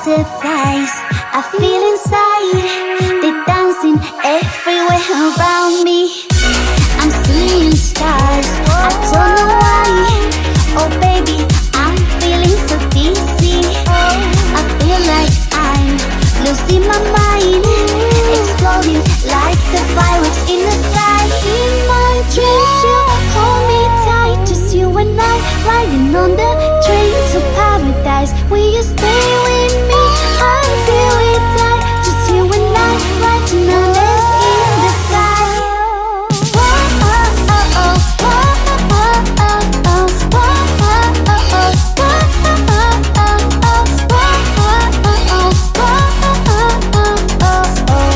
butterflies I feel inside. They're dancing everywhere around me. I'm seeing stars, I don't know why. Oh baby, I'm feeling so dizzy. I feel like I'm losing my mind, exploding like the fireworks in the sky. In my dreams you hold me tight, just you and I riding on the train to paradise. Will you stay with me until we die? Just you and I riding on this in the sky. Whoa, oh, oh, oh, whoa, oh, oh, oh, oh, whoa, oh, oh, oh, whoa, oh, oh, oh, oh, whoa, oh, oh, oh, whoa, oh, oh, oh,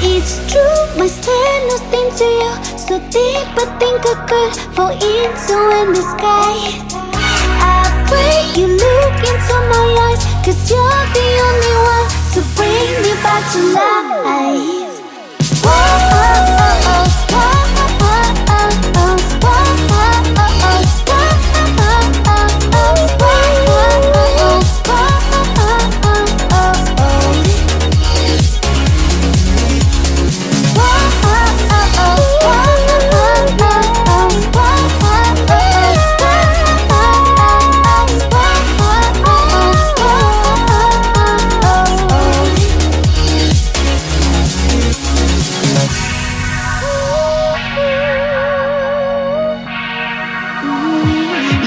it's true, my stand no sting to you. So deep I think I could fall into in the sky. I pray you look into my eyes, 'cause you're the only one to bring me back to life. Whoa, oh, oh, oh, whoa, oh, oh, oh, oh, whoa, oh, oh, oh, whoa, oh, oh, oh, whoa, oh, oh, oh, oh, oh.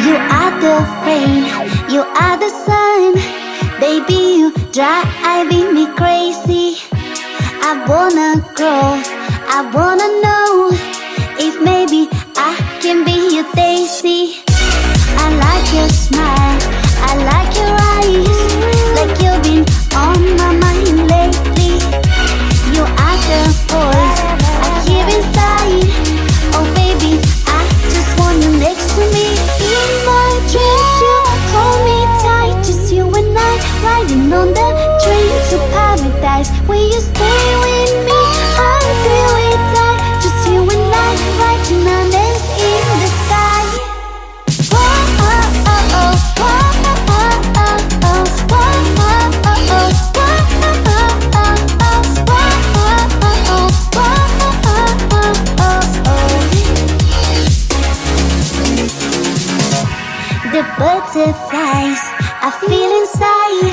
You are the rain, you are the sun. Baby, you driving me crazy. I wanna grow, I wanna know if maybe I can be your daisy. I like your smile, I like your eyes, like you've been on my mind lately. You are the voice I hear inside. Oh baby, I just want you next to me. In my dreams you hold me tight, just you and I riding on the train to paradise. Will you stay with me until we die? Just you and I riding on this in the sky. Whoa, oh, oh, oh, whoa, oh, oh, oh, oh, whoa, oh, oh, oh, whoa, oh, oh, oh, whoa, oh, oh, oh, whoa, oh, oh, oh, oh. The butterflies I feel inside.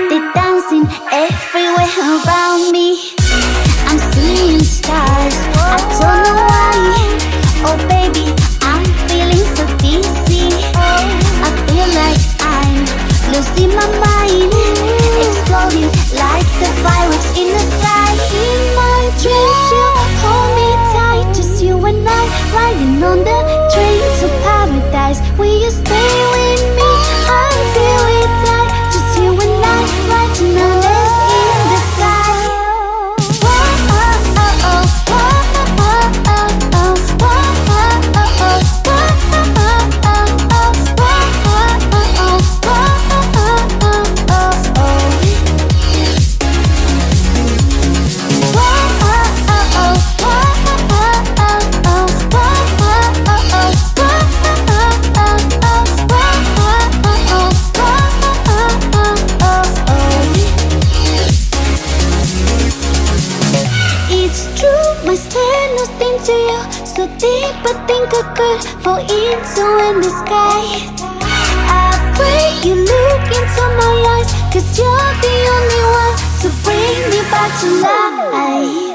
They're dancing everywhere around me. I'm seeing stars, I don't know why. Oh baby, I'm feeling so dizzy. I feel like I'm losing my mind, exploding like the fireworks in the sky. In my dreams you hold me tight, just you and I riding on the train to paradise. Will you stay with me until we die? Just you and I riding on this in the sky. Whoa, oh, oh, oh, whoa, oh, oh, oh, whoa, oh, oh, oh, whoa, oh, oh, oh, whoa, oh, oh, oh, whoa, oh, oh, oh. It's true, my stand no sting to you. So deep I think I could fall into in the sky. I pray you look into my eyes, 'cause you're the only one to bring me back to life.